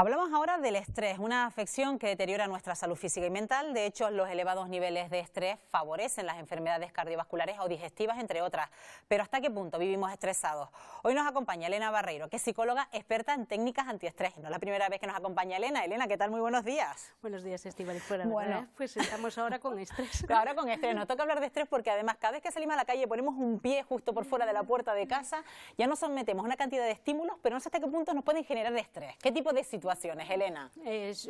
Hablamos ahora del estrés, una afección que deteriora nuestra salud física y mental. De hecho, los elevados niveles de estrés favorecen las enfermedades cardiovasculares o digestivas, entre otras. Pero ¿hasta qué punto vivimos estresados? Hoy nos acompaña Elena Barreiro, que es psicóloga experta en técnicas antiestrés. No es la primera vez que nos acompaña Elena. Elena, ¿qué tal? Muy buenos días. Buenos días, Estíbaliz. Bueno, pues estamos ahora con estrés. Ahora con estrés. Nos toca hablar de estrés porque además cada vez que salimos a la calle ponemos un pie justo por fuera de la puerta de casa, ya nos sometemos a una cantidad de estímulos, pero no sé hasta qué punto nos pueden generar estrés. ¿Qué tipo de situaciones, Elena?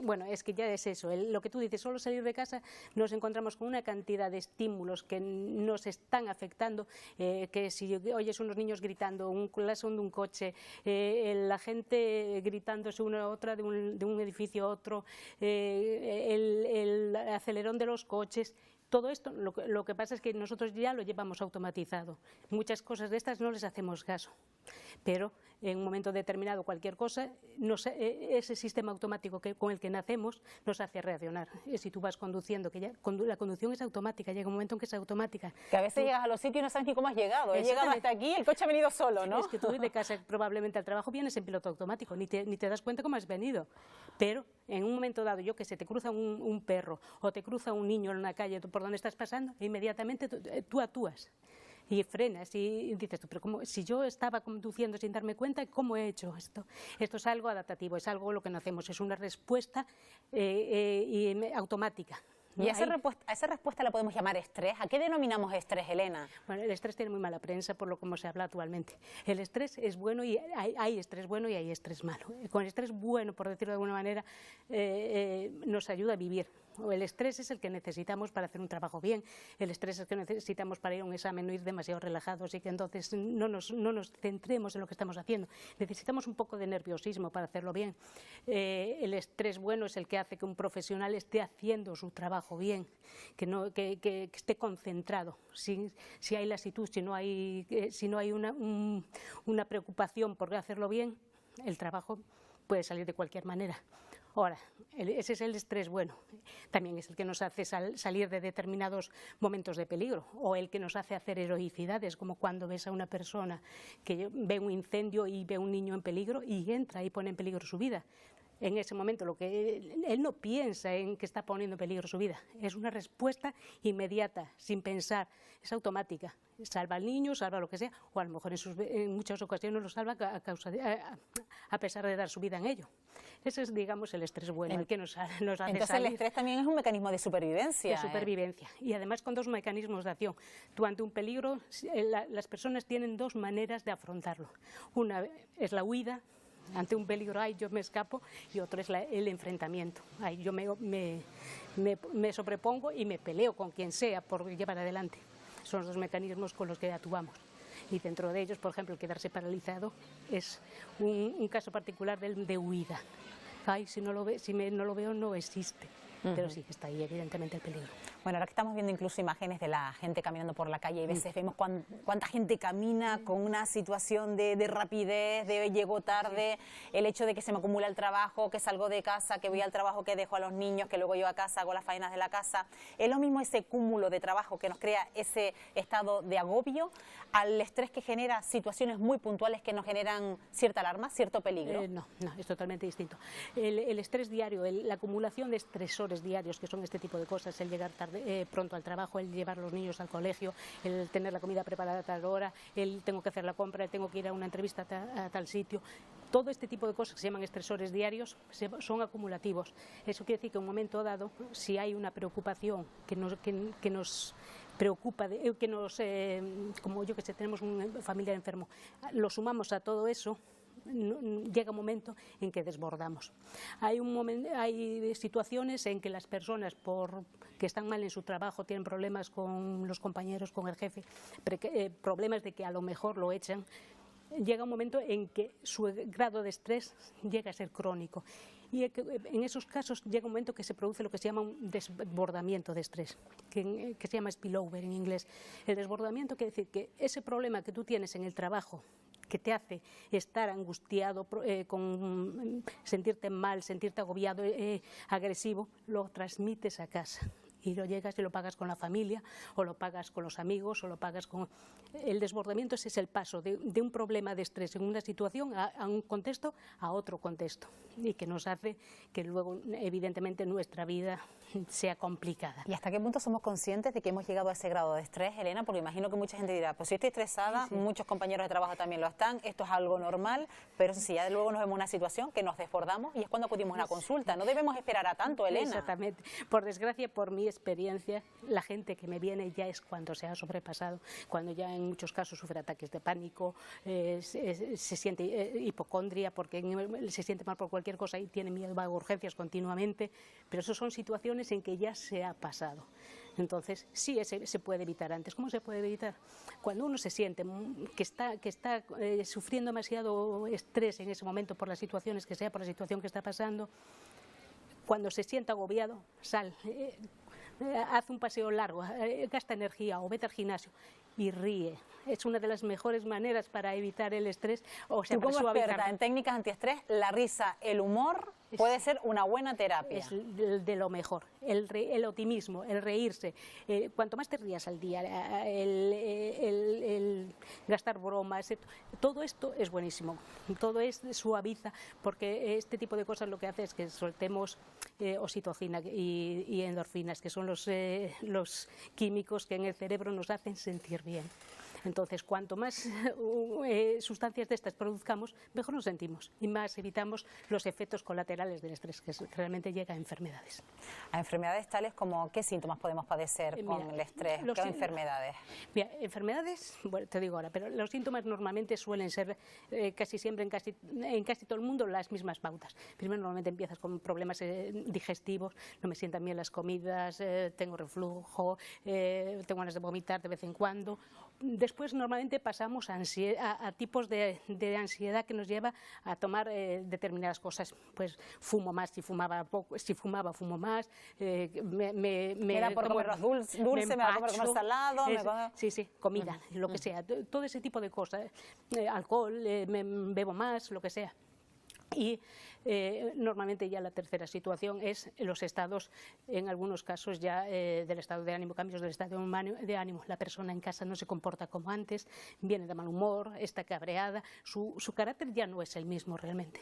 Bueno, es que ya es eso, lo que tú dices, solo salir de casa nos encontramos con una cantidad de estímulos que nos están afectando, que si oyes unos niños gritando, un colapso de un coche, la gente gritándose una a otra de un edificio a otro, el acelerón de los coches. Todo esto, lo que pasa es que nosotros ya lo llevamos automatizado. Muchas cosas de estas no les hacemos caso, pero en un momento determinado cualquier cosa, ese sistema automático con el que nacemos nos hace reaccionar. Si tú vas conduciendo, la conducción es automática, llega un momento en que es automática. Que a veces llegas a los sitios y no sabes ni cómo has llegado. He llegado hasta aquí, el coche ha venido solo, ¿no? Es que tú de casa probablemente al trabajo vienes en piloto automático, ni te das cuenta cómo has venido. Pero en un momento dado, yo que sé, te cruza un perro o te cruza un niño en una calle por donde estás pasando, e inmediatamente tú actúas y frenas y dices tú, pero ¿cómo? Si yo estaba conduciendo sin darme cuenta, ¿cómo he hecho esto? Esto es algo adaptativo, es algo lo que no hacemos, es una respuesta automática. ¿No? ¿Y a esa respuesta la podemos llamar estrés? ¿A qué denominamos estrés, Elena? Bueno, el estrés tiene muy mala prensa por lo como se habla actualmente. El estrés es bueno y hay estrés bueno y hay estrés malo. Con el estrés bueno, por decirlo de alguna manera, nos ayuda a vivir. El estrés es el que necesitamos para hacer un trabajo bien, el estrés es el que necesitamos para ir a un examen, no ir demasiado relajados y que entonces no nos centremos en lo que estamos haciendo. Necesitamos un poco de nerviosismo para hacerlo bien. El estrés bueno es el que hace que un profesional esté haciendo su trabajo bien, que esté concentrado. Si hay lasitud, si no hay una preocupación por hacerlo bien, el trabajo puede salir de cualquier manera. Ahora, ese es el estrés bueno, también es el que nos hace salir de determinados momentos de peligro o el que nos hace hacer heroicidades, como cuando ves a una persona que ve un incendio y ve a un niño en peligro y entra y pone en peligro su vida. En ese momento él no piensa en que está poniendo en peligro su vida, es una respuesta inmediata, sin pensar, es automática, salva al niño, salva lo que sea, o a lo mejor en muchas ocasiones lo salva a pesar de dar su vida en ello. Ese es, digamos, el estrés bueno, el que nos hace Entonces salir. El estrés también es un mecanismo de supervivencia. De supervivencia, y además con dos mecanismos de acción. Tú ante un peligro, las personas tienen dos maneras de afrontarlo. Una es la huida. Ante un peligro, yo me escapo, y otro es el enfrentamiento. Yo me sobrepongo y me peleo con quien sea por llevar adelante. Son los dos mecanismos con los que actuamos. Y dentro de ellos, por ejemplo, el quedarse paralizado es un caso particular de huida. Si no lo veo, no existe. Pero sí que está ahí, evidentemente, el peligro. Bueno, ahora que estamos viendo incluso imágenes de la gente caminando por la calle y a veces vemos cuánta gente camina con una situación de rapidez, de llego tarde, el hecho de que se me acumula el trabajo, que salgo de casa, que voy al trabajo, que dejo a los niños, que luego yo a casa hago las faenas de la casa. ¿Es lo mismo ese cúmulo de trabajo que nos crea ese estado de agobio al estrés que genera situaciones muy puntuales que nos generan cierta alarma, cierto peligro? No, es totalmente distinto. El estrés diario, la acumulación de estresores diarios, que son este tipo de cosas, el llegar pronto al trabajo, el llevar a los niños al colegio, el tener la comida preparada a tal hora, el tengo que hacer la compra, el tengo que ir a una entrevista a tal sitio. Todo este tipo de cosas que se llaman estresores diarios son acumulativos. Eso quiere decir que en un momento dado, si hay una preocupación que nos preocupa, como yo que sé, tenemos un familiar enfermo, lo sumamos a todo eso, llega un momento en que desbordamos. Hay situaciones en que las personas, que están mal en su trabajo, tienen problemas con los compañeros, con el jefe, problemas de que a lo mejor lo echan, llega un momento en que su grado de estrés llega a ser crónico. Y en esos casos llega un momento que se produce lo que se llama un desbordamiento de estrés, que se llama spillover en inglés. El desbordamiento quiere decir que ese problema que tú tienes en el trabajo, que te hace estar angustiado, sentirte mal, sentirte agobiado, agresivo, lo transmites a casa. y lo llegas y lo pagas con la familia, o lo pagas con los amigos, o lo pagas con... El desbordamiento ese es el paso de un problema de estrés en una situación a un contexto a otro contexto, y que nos hace que luego, evidentemente, nuestra vida sea complicada. ¿Y hasta qué punto somos conscientes de que hemos llegado a ese grado de estrés, Elena? Porque imagino que mucha gente dirá, pues si estoy estresada, Sí. muchos compañeros de trabajo también lo están, esto es algo normal, pero si ya luego nos vemos en una situación que nos desbordamos y es cuando acudimos a una consulta. No debemos esperar a tanto, Elena. Exactamente. Por desgracia, por mi experiencia, la gente que me viene ya es cuando se ha sobrepasado, cuando ya en muchos casos sufre ataques de pánico, se siente hipocondria porque se siente mal por cualquier cosa y tiene miedo, va a urgencias continuamente, pero eso son situaciones en que ya se ha pasado. Entonces, sí, se puede evitar antes. ¿Cómo se puede evitar? Cuando uno se siente que está sufriendo demasiado estrés en ese momento por las situaciones que sea, por la situación que está pasando, cuando se sienta agobiado, sal, haz un paseo largo, gasta energía o vete al gimnasio y ríe. Es una de las mejores maneras para evitar el estrés. O sea, Tú como para experta en técnicas antiestrés, la risa, el humor puede ser una buena terapia. Es de lo mejor, el optimismo, el reírse. Cuanto más te rías al día, el gastar bromas, todo esto es buenísimo. Todo suaviza, porque este tipo de cosas lo que hace es que soltemos oxitocina y endorfinas, que son los químicos que en el cerebro nos hacen sentir bien. Entonces, cuanto más sustancias de estas produzcamos, mejor nos sentimos y más evitamos los efectos colaterales del estrés, que realmente llega a enfermedades. A enfermedades tales como, ¿qué síntomas podemos padecer con el estrés? ¿Qué enfermedades? Mira, enfermedades, bueno, te digo ahora, pero los síntomas normalmente suelen ser casi siempre en casi todo el mundo las mismas pautas. Primero normalmente empiezas con problemas digestivos, no me sientan bien las comidas, tengo reflujo, tengo ganas de vomitar de vez en cuando. Después normalmente pasamos a tipos de ansiedad que nos lleva a tomar determinadas cosas. Pues fumo más, si fumaba poco, si fumaba fumo más, me da por comer dulce, me da por comer salado. Sí, comida, lo que sea, todo ese tipo de cosas, alcohol, bebo más, lo que sea. Y normalmente ya la tercera situación es los estados, en algunos casos ya del estado de ánimo, cambios del estado de ánimo. La persona en casa no se comporta como antes, viene de mal humor, está cabreada, su carácter ya no es el mismo realmente.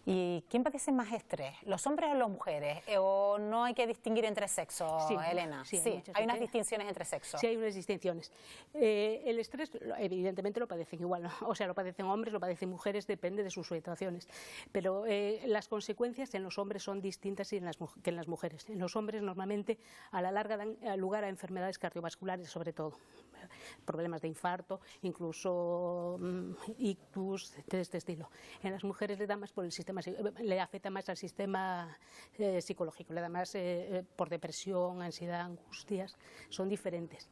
¿Y quién padece más estrés? ¿Los hombres o las mujeres? ¿O no hay que distinguir entre sexos, Sí, Elena? sí, hay unas distinciones entre sexos. Sí, hay unas distinciones. El estrés, evidentemente, lo padecen igual, ¿no? O sea, lo padecen hombres, lo padecen mujeres, depende de sus situaciones. Pero las consecuencias en los hombres son distintas que en las mujeres. En los hombres, normalmente, a la larga dan lugar a enfermedades cardiovasculares, sobre todo. Problemas de infarto, incluso ictus, de este estilo. En las mujeres le da más por el sistema, le afecta más al sistema psicológico, le da más por depresión, ansiedad, angustias, son diferentes.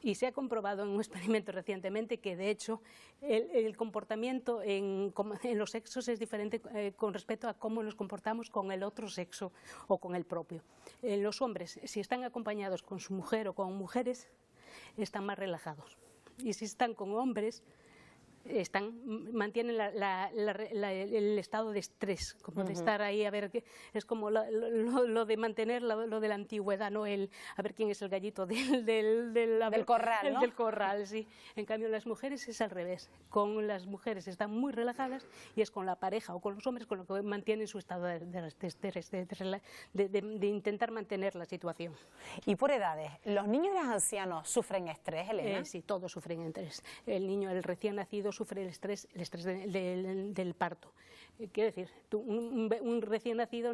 Y se ha comprobado en un experimento recientemente que, de hecho, el comportamiento en los sexos es diferente con respecto a cómo nos comportamos con el otro sexo o con el propio. Los hombres, si están acompañados con su mujer o con mujeres, están más relajados. Y si están con hombres, mantienen el estado de estrés, como de estar ahí a ver, es como lo de mantener lo de la antigüedad, ¿no? A ver quién es el gallito del corral, ¿no? Del corral, sí. En cambio, las mujeres es al revés. Con las mujeres están muy relajadas y es con la pareja o con los hombres con lo que mantienen su estado de estrés, de intentar mantener la situación. Y por edades, ¿los niños y los ancianos sufren estrés, Elena? Sí, todos sufren estrés. El niño, el recién nacido, sufre el estrés del parto. Quiero decir, un recién nacido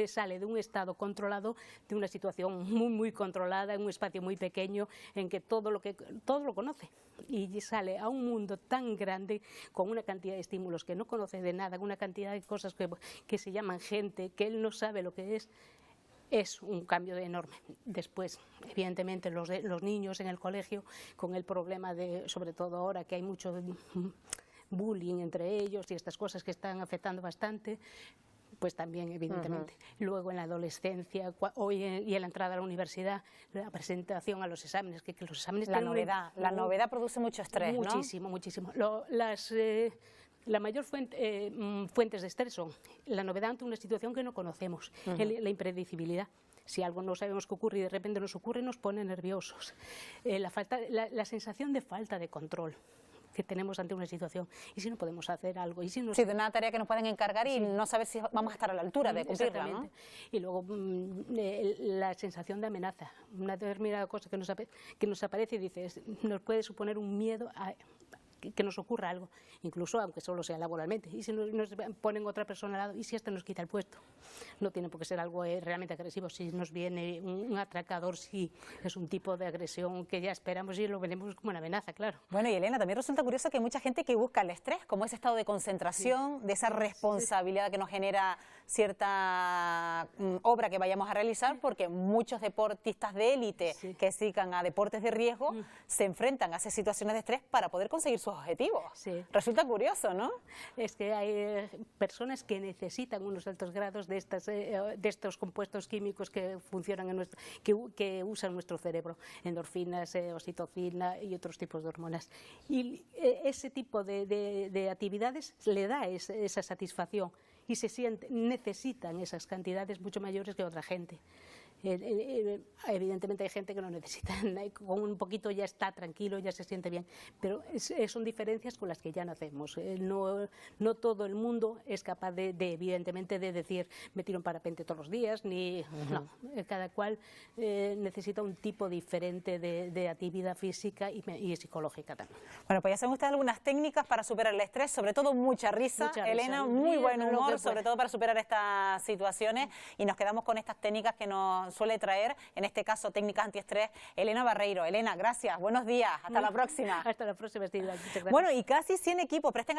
sale de un estado controlado, de una situación muy controlada, en un espacio muy pequeño, en que todo lo conoce, y sale a un mundo tan grande con una cantidad de estímulos que no conoce de nada, una cantidad de cosas que se llaman gente, que él no sabe lo que es. Es un cambio enorme. Después, evidentemente, los niños en el colegio, con el problema sobre todo ahora que hay mucho bullying entre ellos y estas cosas que están afectando bastante, pues también, evidentemente. Luego en la adolescencia y en la entrada a la universidad, la presentación a los exámenes, que los exámenes... La novedad produce mucho estrés, muchísimo, ¿no? Muchísimo. La mayor fuentes de estrés son la novedad ante una situación que no conocemos, la impredecibilidad. Si algo no sabemos qué ocurre y de repente nos ocurre, nos pone nerviosos. La sensación de falta de control que tenemos ante una situación, y si no podemos hacer algo, y si no... Sí, de una tarea que nos pueden encargar y no saber si vamos a estar a la altura de cumplirla, ¿no? Y luego la sensación de amenaza, una determinada cosa que nos aparece y dices, nos puede suponer un miedo a que nos ocurra algo, incluso aunque solo sea laboralmente. Y si nos ponen otra persona al lado, y si este nos quita el puesto, no tiene por qué ser algo realmente agresivo. Si nos viene un atracador, si es un tipo de agresión que ya esperamos y lo veremos como una amenaza, claro. Bueno, y Elena, también resulta curioso que hay mucha gente que busca el estrés como ese estado de concentración, de esa responsabilidad que nos genera cierta obra que vayamos a realizar, porque muchos deportistas de élite que se dedican a deportes de riesgo se enfrentan a esas situaciones de estrés para poder conseguir sus objetivos. Resulta curioso, ¿no? Es que hay personas que necesitan unos altos grados de estos compuestos químicos que funcionan que usan nuestro cerebro, endorfinas, oxitocina y otros tipos de hormonas. Y ese tipo de actividades le da esa satisfacción y necesitan esas cantidades mucho mayores que otra gente. Evidentemente hay gente que no necesita, con un poquito ya está tranquilo, ya se siente bien, pero son diferencias con las que ya nacemos. No todo el mundo es capaz evidentemente de decir me tiro en parapente todos los días, no, cada cual necesita un tipo diferente de actividad física y psicológica también. Bueno, pues ya saben ustedes algunas técnicas para superar el estrés, sobre todo mucha risa, Elena, muy buen humor, sobre todo para superar estas situaciones, y nos quedamos con estas técnicas que nos suele traer, en este caso técnicas antiestrés, Elena Barreiro. Elena, gracias, buenos días, hasta la próxima. Hasta la próxima, Estíbaliz, muchas gracias. Bueno, y casi 100 equipos, presten